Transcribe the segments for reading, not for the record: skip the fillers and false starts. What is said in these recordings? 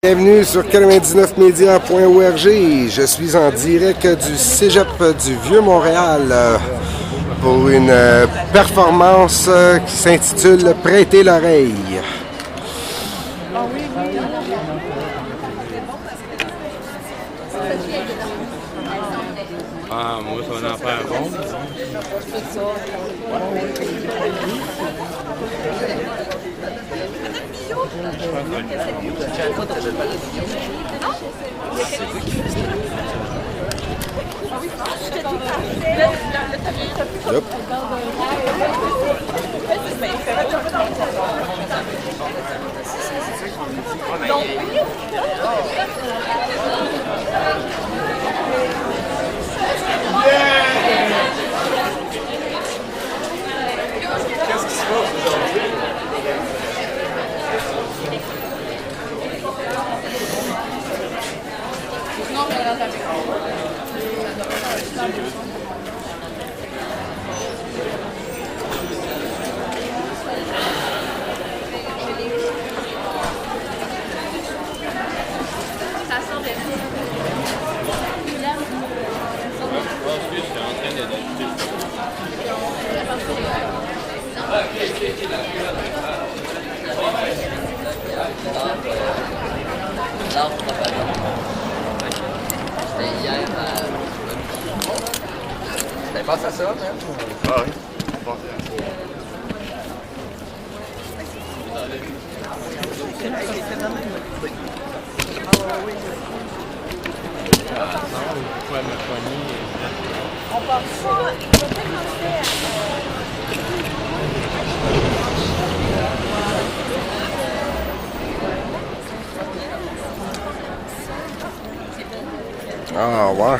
Bienvenue sur 99media.org. Je suis en direct du Cégep du Vieux-Montréal pour une performance qui s'intitule « Prêtez l'oreille ». Ah, moi, ça va en faire un bon. Yep. Qu'est-ce qui se passe aujourd'hui? Tu penses à ça, même? Ah oui. On part ça, il va tellement faire. Ah, ouais.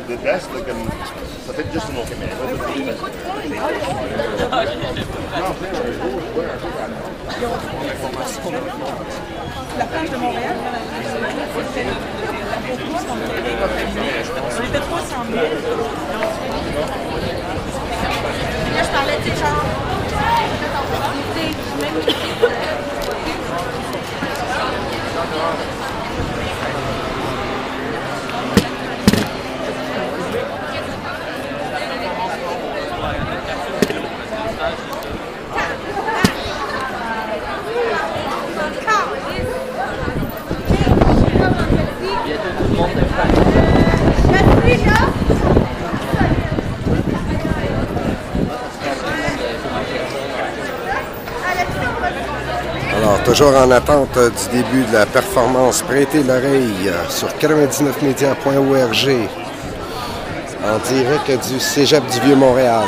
C'est best, là, comme. Ça fait juste mon caméra. La plage de Montréal, on était 300 000. Là, je parlais, tu sais, genre. Alors, toujours en attente du début de la performance Prêtez l'oreille sur 99media.org en direct du Cégep du Vieux-Montréal.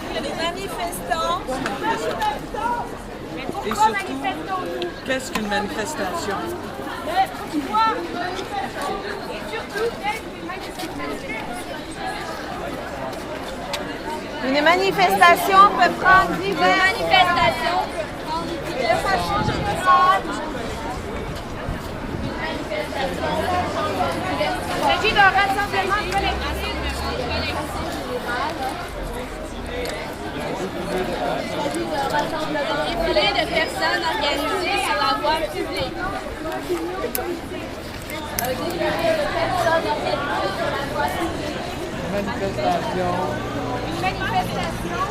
Il y a des manifestants. Et surtout, qu'est-ce qu'une manifestation? Une manifestation peut prendre diverses manifestations. Ça change de s'agit d'un rassemblement collectif. Défilé de personnes organisées sur la voie publique. Manifestation. Une manifestation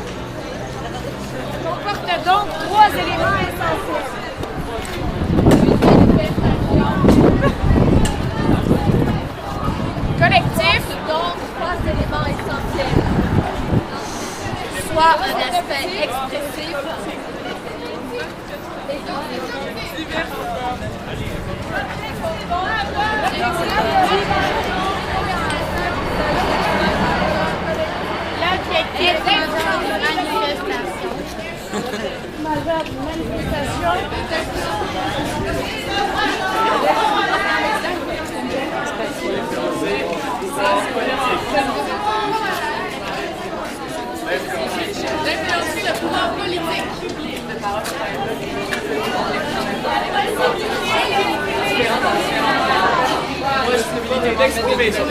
comporte donc 3 éléments essentiels. Une manifestation collective, donc 3 éléments essentiels. Soit un aspect expressif, l'objectif de manifestation. Majeur d'une manifestation. D'influencer le pouvoir politique. Possibilité d'exprimer ça.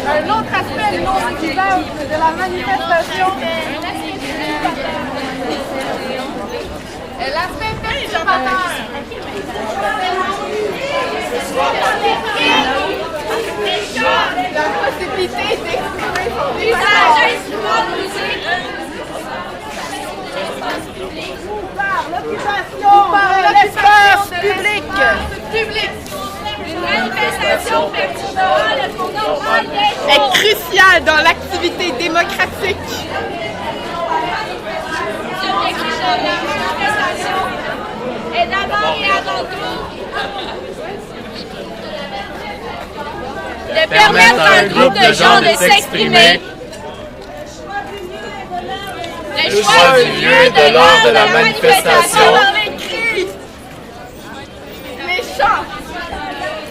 Un autre aspect non séculaire de la manifestation est l'aspect perturbateur. La possibilité d'exprimer son usage instrument de musique par l'occupation par l'espace public. Une manifestation perturbera le cours normal des choses. Est crucial dans l'activité démocratique. L'objectif de la manifestation est d'abord et avant tout de permettre à un groupe de gens de s'exprimer. Le choix du lieu de l'heure de la manifestation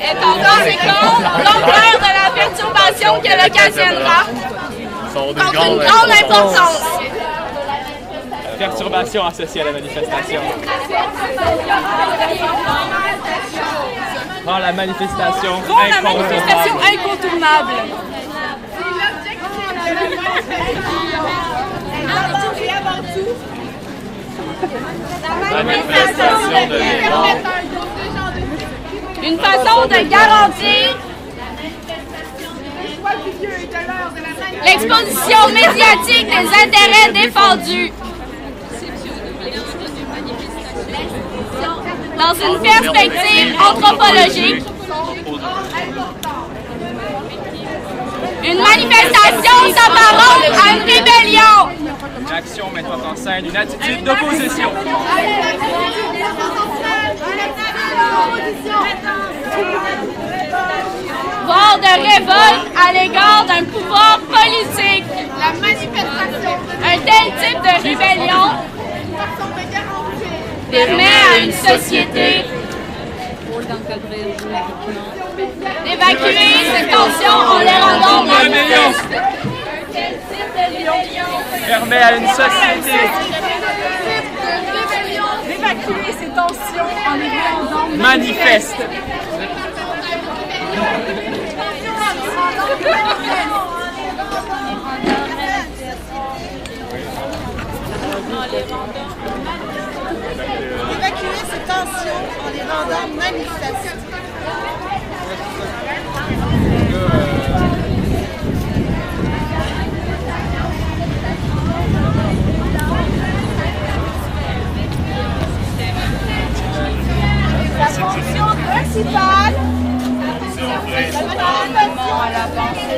est en conséquence l'ampleur de la perturbation qu'elle occasionnera contre une grande importance. Perturbation associée à la manifestation. Rend la manifestation incontournable. La manifestation devient une façon de garantir l'exposition médiatique des intérêts défendus dans une perspective anthropologique. Une manifestation s'apparente à une rébellion. une action mettant en scène une attitude d'opposition. Voire de révolte à l'égard d'un pouvoir politique. La manifestation. Un tel type de rébellion permet à une société d'évacuer ces tensions en les rendant manifestes. Un tel type de rébellion Permet à une société D'évacuer ces tensions en les rendant manifeste. Évacuer ces tensions en les rendant manifestes. La fonction principale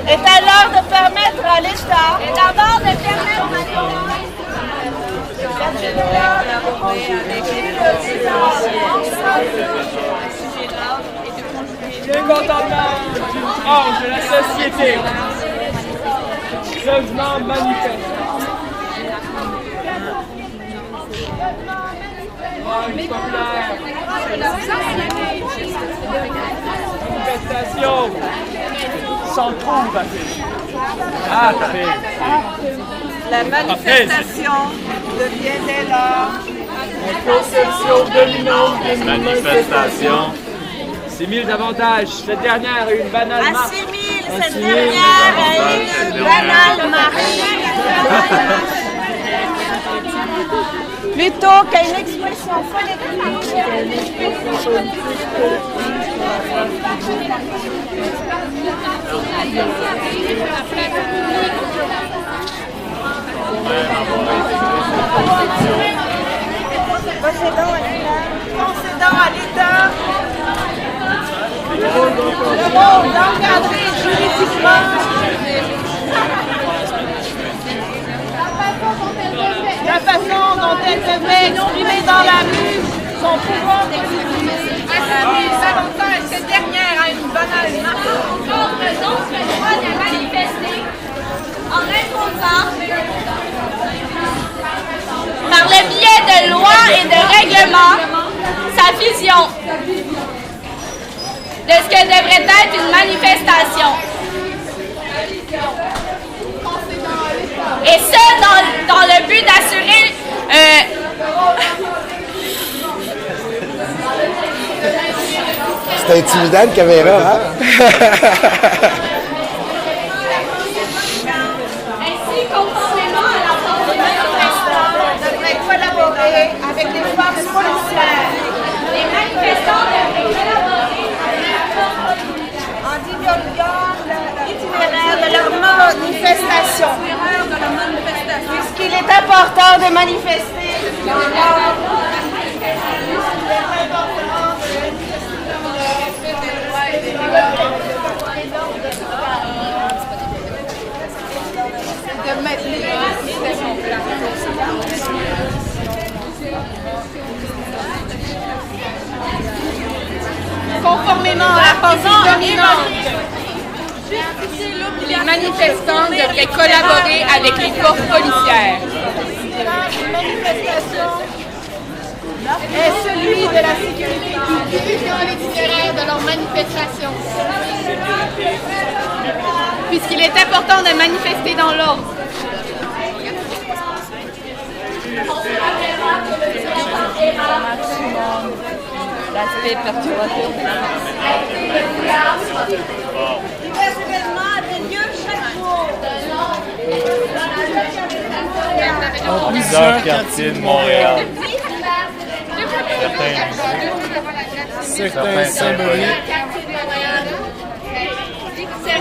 est alors de permettre à l'État d'abord de permettre à l'État Le contentement hors de la société. Jugement manifeste. Manifestation. S'en trouve. Ah, parfait. La manifestation devient dès lors La conception dominante d'une manifestation. 6 000 davantage. Cette dernière est une banale marche. assimile cette dernière à une banale marche. Plutôt qu'à une expression phonétique. Concédant à l'État le rôle d'encadrer juridiquement la façon dont elle devait exprimer dans la rue son pouvoir d'exprimer davantage cette dernière à une banale marche. Contre donc le droit de manifester en imposant par le biais de lois et de règlements sa vision de ce que devrait être une manifestation. Et ce, dans le but d'assurer C'est intimidant, le caméra, hein? ainsi conformément à la force de manifestants, devrait collaborer avec les forces policières les manifestants devraient collaborer en divulguant l'itinéraire de leur manifestation. Puisqu'il est important de manifester dans l'ordre, de maintenir conformément à la pensée dominante. Les manifestants devraient collaborer avec les forces policières. Est celui de la sécurité publique Dans l'itinéraire de leur manifestation. Puisqu'il est important de manifester dans l'ordre. L'aspect perturbateur. divers événements avaient lieu chaque jour. Dans plusieurs quartiers de Montréal. Certains symboliques,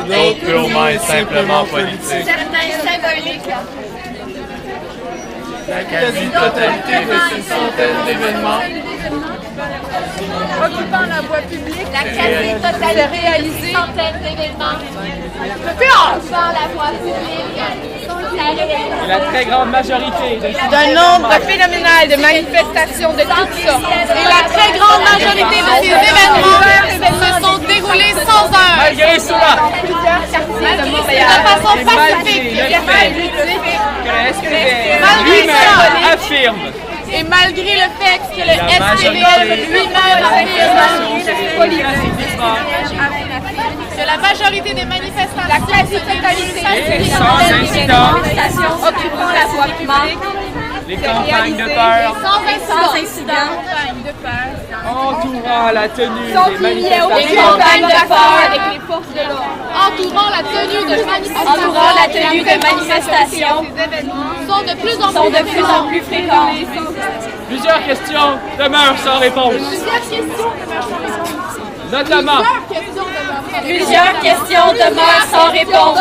d'autres purement et simplement politiques. certains symboliques. La quasi-totalité de ces centaines d'événements Occupant la voie publique. La quasi-totalité réalisée centaines d'événements occupant la voie publique sont à réaliser. Et la très grande majorité D'un nombre phénoménal de manifestations de toutes sortes. Et la très grande majorité de ces événements se sont déroulés sans heurts. malgré cela, De façon pacifique. que le SPVM Malgré lui-même cela. affirme Et malgré le fait que le la SPVM majorité lui-même affirme pacifiquement que la majorité des manifestants, la quasi-totalité et sans incident, occupant la voie publique, les campagnes de peur sans incident, entourant la tenue des les manifestations campagnes de peur avec les forces de l'ordre, entourant la tenue de manifestations, sont de plus en plus fréquentes. Plusieurs questions demeurent sans réponse, notamment Plusieurs questions demeurent sans réponse.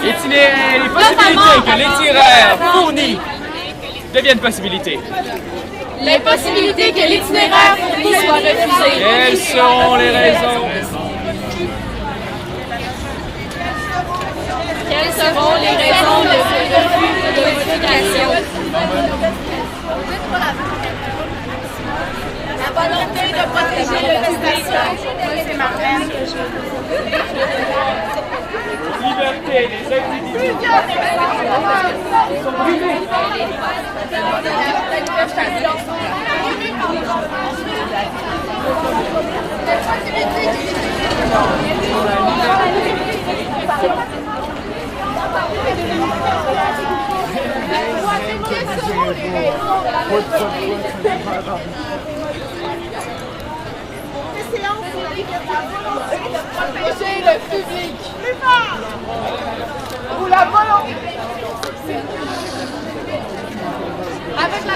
les possibilités que l'itinéraire fournit deviennent possibilités. Les possibilités que l'itinéraire fourni soit refusé. Quelles sont les raisons? Quelles seront les raisons de ce refus de modification? La volonté de protéger le public. C'est ma peine. Liberté et les individus sont privés. Protéger le public. Ou la volonté. Avec la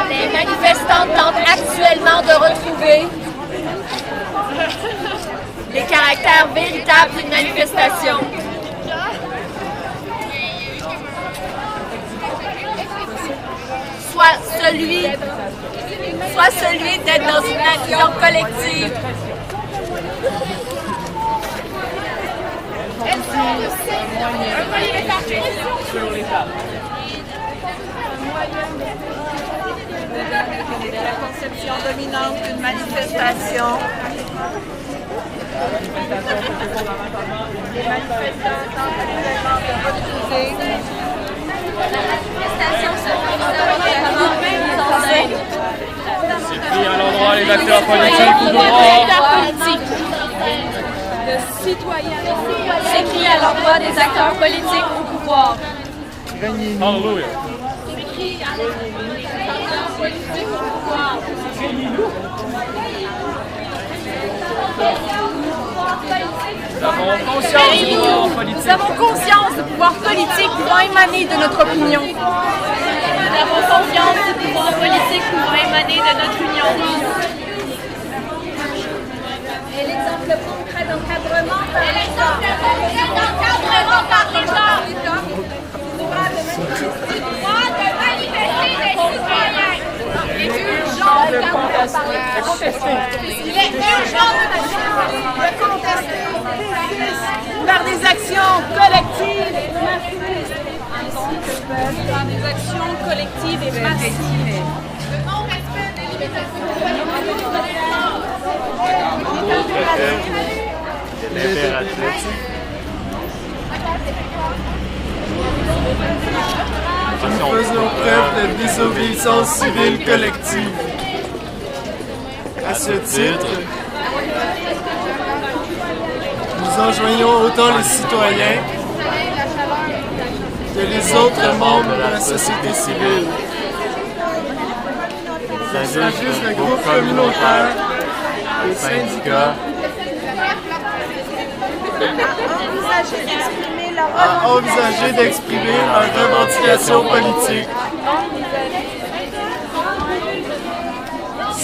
les manifestants tentent actuellement de retrouver les caractères véritables d'une manifestation. Soit celui d'être dans une action collective. Sur l'État. la conception dominante d'une manifestation. Les manifestants tentent actuellement de retrouver. La manifestation se C'est pris à l'endroit les acteurs politiques ou C'est pris à l'endroit des acteurs politiques au pouvoir. Alléluia. Nous avons conscience du pouvoir politique pouvant émaner de notre opinion. Nous avons confiance du pouvoir politique pouvant émaner de notre union. Et l'exemple concret d'encadrement par l'État. Du droit de manifester des citoyens. Il est urgent de contester. Il est urgent de contester par des actions collectives et massives. Par des actions collectives et massives. Le non-respect des limitations. Nous faisons preuve de désobéissance civile collective. À ce titre, nous enjoignons autant les citoyens que les autres membres de la société civile. Il s'agisse de groupes communautaires, de syndicats, à envisager d'exprimer leurs revendications politiques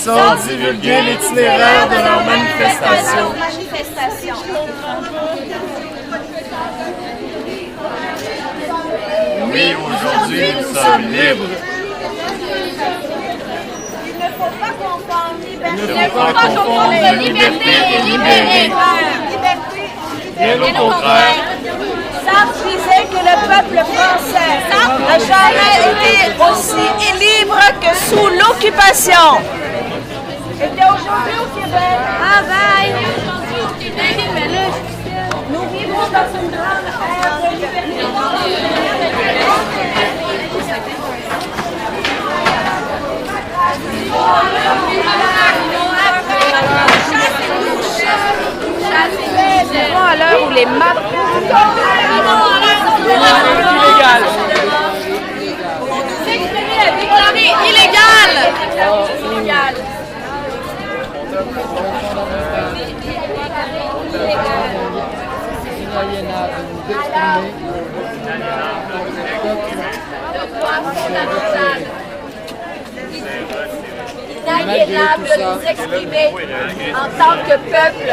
sans divulguer l'itinéraire de leurs manifestations. Oui, aujourd'hui, nous sommes libres. Il ne faut pas confondre liberté et libéré. Bien au contraire. Sartre disait que le peuple français n'a jamais été aussi libre que sous l'occupation. Et aujourd'hui au Québec, nous vivons dans une grande ère de liberté. À l'heure où les maps illégal. Déclaré illégal. Inaliénable de nous exprimer en tant que peuple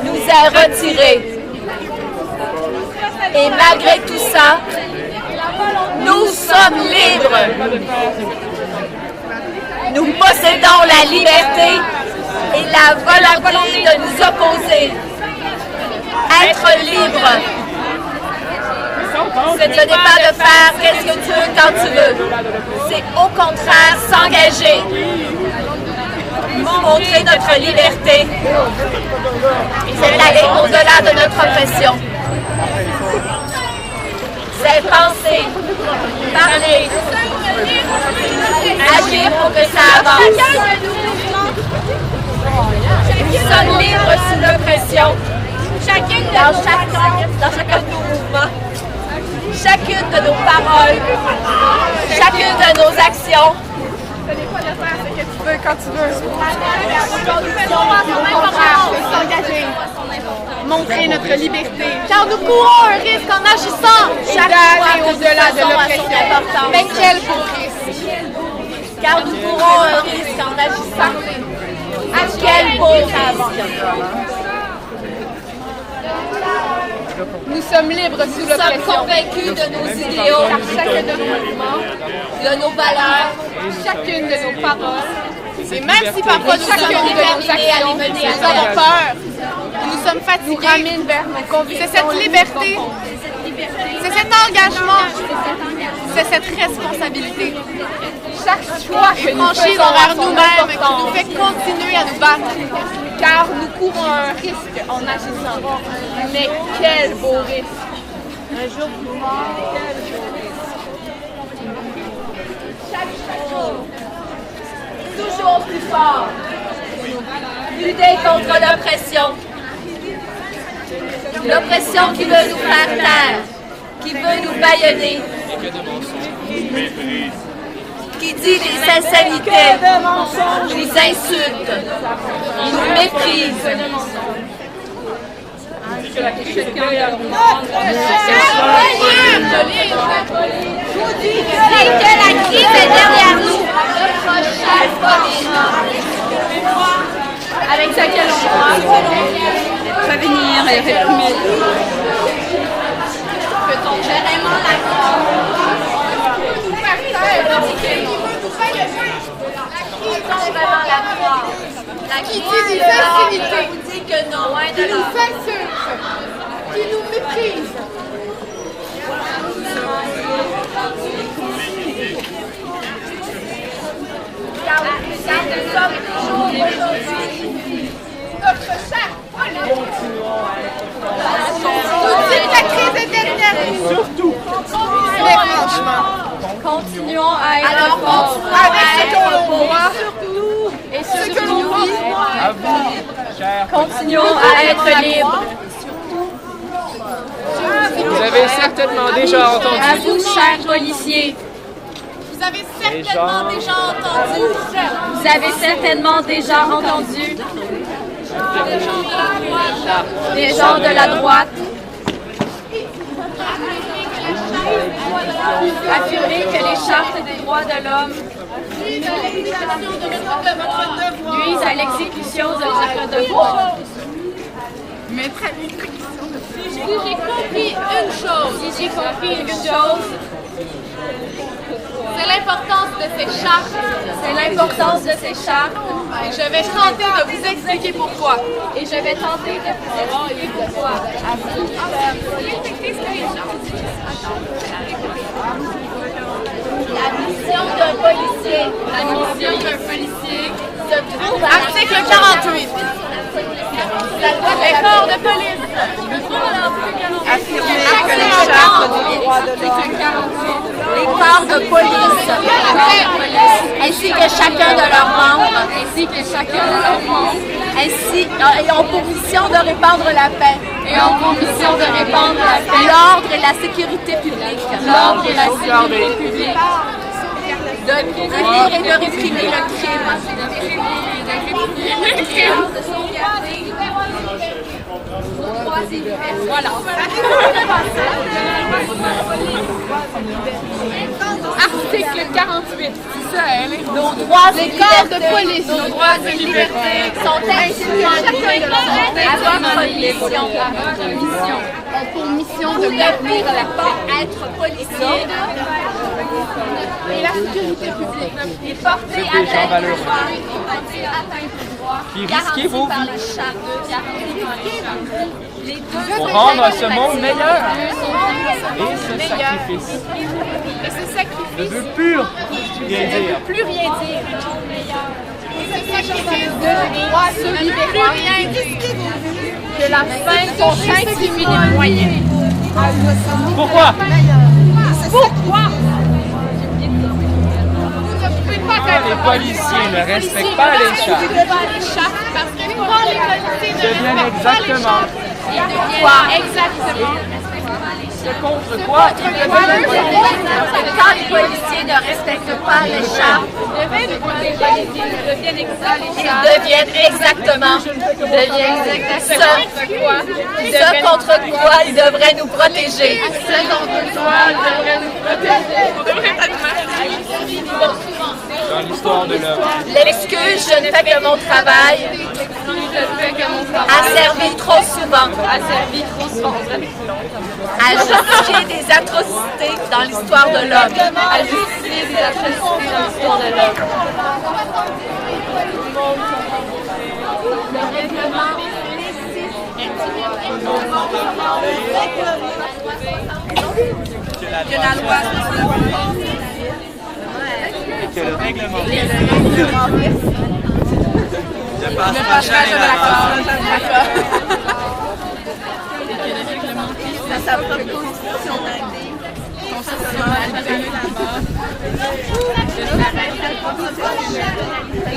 nous est retiré. Et malgré tout ça, nous sommes libres. Nous possédons la liberté et la volonté de nous opposer. Être libre. Ce n'est pas de faire qu'est-ce que tu veux quand tu veux. C'est au contraire s'engager. Montrer notre liberté. C'est aller au-delà de notre oppression. C'est penser, parler, agir pour que ça avance. Nous sommes libres sous l'oppression. Dans chacun de nos mouvements, chacune de nos paroles, chacune de nos actions. Ce n'est pas de faire ce que tu veux quand tu veux. S'engager. Montrer notre liberté. Car nous courons un risque en agissant. Et d'aller au-delà de l'oppression. Mais quel beau risque. Car nous courons un risque en agissant. Quel beau risque. Nous sommes libres sous Nous sommes l'oppression. convaincus de nos idéaux, Chacun de nos mouvements, de nos valeurs, chacune de nos paroles. Et même si parfois nous chacune sommes de nos déterminés à les actions, mener à nous bien. avons peur, nous sommes fatigués, nous ramène vers nos convictions. C'est cette liberté, c'est cet engagement, c'est cette responsabilité. Chaque choix que nous faisons envers nous-mêmes qui nous fait continuer à nous battre. Car nous courons un risque en agissant. Mais quel beau risque! Un jour plus mort, quel beau risque! Chaque jour, toujours plus fort, lutter contre l'oppression. L'oppression qui veut nous faire taire, qui veut nous bâillonner, qui dit des insanités, nous insulte, nous méprise. Dit que la crise est derrière nous. Notre chef avec laquelle on doit prévenir et réprimer. Peut-on vraiment la croire? La qui dit des insanités, dit que non, loin de là. Qui nous insulte, qui nous méprise. Car nous sommes toujours aujourd'hui. Notre chef, nous dit que la crise est derrière nous. Surtout. Mais franchement, Continuons à être alors forts. avec ce que l'on voit Et ce que l'on vit, continuons à être libres. Vous avez certainement déjà entendu. À vous, chers policiers. vous avez certainement déjà entendu. Vous avez certainement déjà entendu des gens de la droite affirmer que les chartes des droits de l'homme nuisent à l'exécution de votre devoir. Si j'ai compris une chose, c'est l'importance de ces chartes. C'est l'importance de ces chartes. Et je vais tenter de vous expliquer pourquoi. Et je vais tenter de vous expliquer pourquoi. La mission d'un policier. Se trouve à Article 48. la loi Les corps de police. Affirmer que les chartes des droits de l'homme, les corps de police, ainsi que chacun de leurs membres, et en pour mission de répandre la paix. L'ordre et la sécurité publique. De prévenir et de réprimer le crime. Voilà. Article 48. C'est ça, elle est. Nos droits et corps de libertés, police. nos droits et libertés sont inscrits à votre mission. ont pour mission de maintenir la paix, être policier et la sécurité publique. et porter C'est des gens atteinte valeureux. aux droits et porter atteinte aux droits Qui risquez vos par vies la charte, garantis par la charte. Les deux pour rendre ce monde meilleur. Et Et ce sacrifice ce ne sacrifice veut plus rien ne dire. veut plus rien dire. Et ce sacrifice de droit se libérer rien dire. Que la fin justifie les moyens. Pourquoi? Pourquoi? Vous ne pouvez pas Les policiers ne respectent pas les chartes. parce que quand les policiers ne Deviennent respectent pas les exactement. chartes, ils deviennent exactement. C'est contre quoi ils deviennent Quand les policiers ne respectent pas les chartes, ils deviennent exactement ce contre quoi ils devraient nous protéger. dans l'histoire de l'homme. L'excuse je ne fais que mon travail a servi trop souvent à justifier des atrocités dans l'histoire de l'homme. Que la loi et que le règlement ne passe jamais l'accord. Sa propre constitution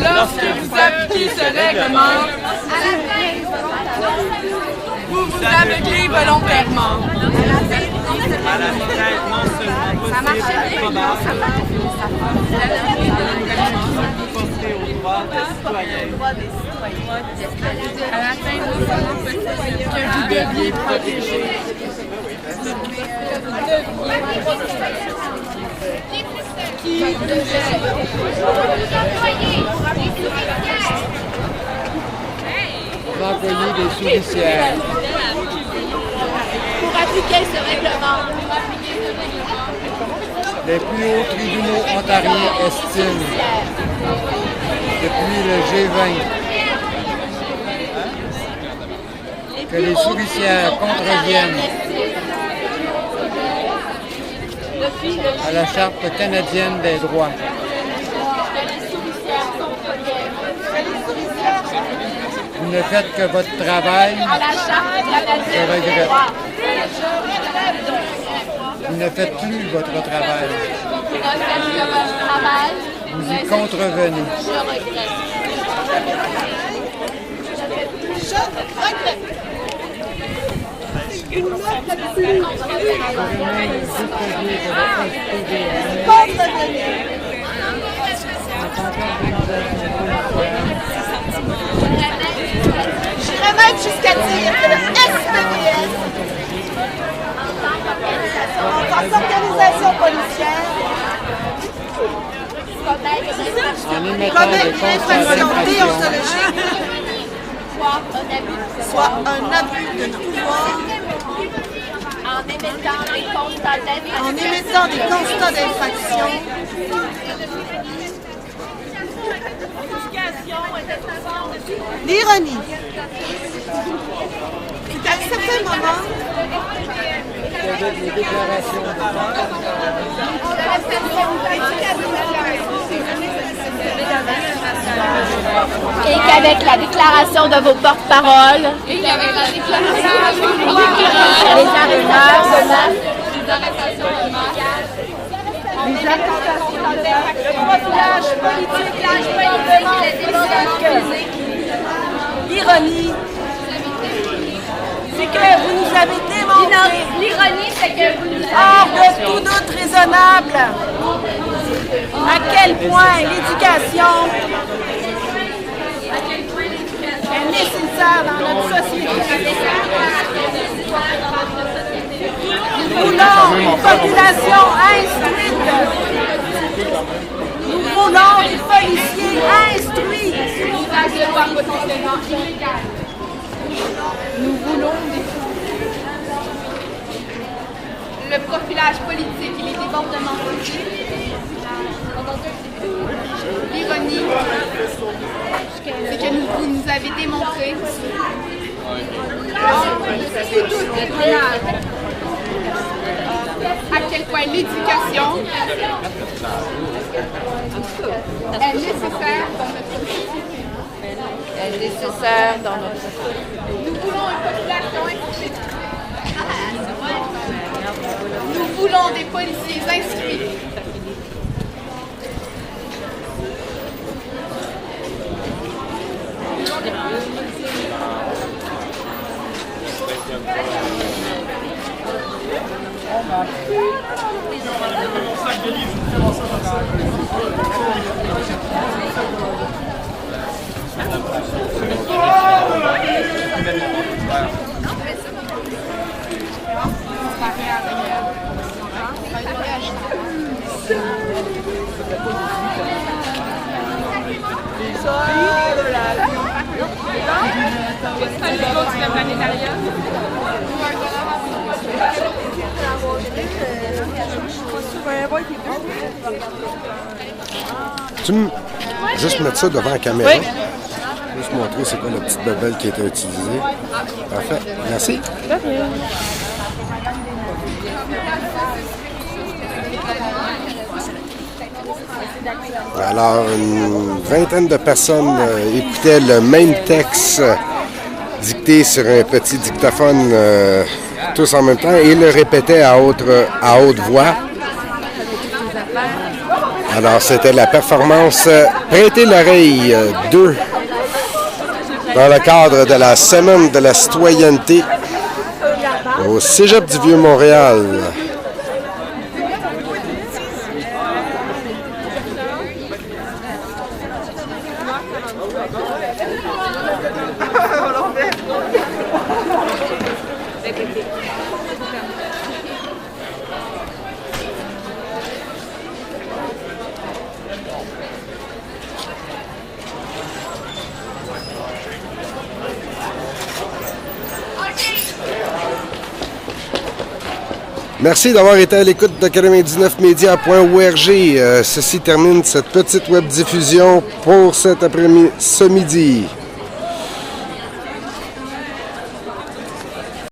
Lorsque vous appliquez ce règlement, vous vous aveuglez volontairement. À la retraite non seulement possible, mais probable, porter aux droits des citoyens. À la fin que vous deviez protéger. Employés des souricières. pour appliquer ce règlement. Les plus hauts tribunaux ontariens estiment, depuis le G20, que les souricières contreviennent à la Charte canadienne des droits. Vous ne faites que votre travail, je regrette. Vous ne faites plus votre travail. Vous y contrevenez. J'irais même jusqu'à dire que le SPVS, en tant qu'organisation policière, En émettant commet des une constats infraction d'infraction, déontologique, soit un abus de pouvoir, En émettant des constats d'infraction. en émettant des constats d'infraction, l'ironie. C'est à un certain moment avec les déclarations de Et qu'avec la déclaration de vos porte-paroles, Et avec la déclaration de les arrêteurs de masse, l'ironie, c'est que vous nous avez démontré, l'ironie, c'est que vous nous hors de tout doute raisonnable, à quel point l'éducation est nécessaire dans notre société. Nous voulons une population instruite. Nous voulons des policiers instruits. Nous voulons le profilage politique et les débordements politiques, l'ironie, c'est que vous nous avez démontré à quel point l'éducation est nécessaire dans notre société. Nous voulons une population instruite. Nous voulons des policiers instruits. Tu me... Juste mettre ça devant la caméra. Oui. Juste montrer c'est quoi la petite bebelle qui a été utilisée. Parfait. Merci. Alors, une vingtaine de personnes écoutaient le même texte dicté sur un petit dictaphone tous en même temps et le répétaient à haute voix. Alors, c'était la performance Prêtez l'oreille 2 dans le cadre de la Semaine de la citoyenneté au Cégep du Vieux-Montréal. Merci d'avoir été à l'écoute de 99media.org. Ceci termine cette petite web diffusion pour ce midi.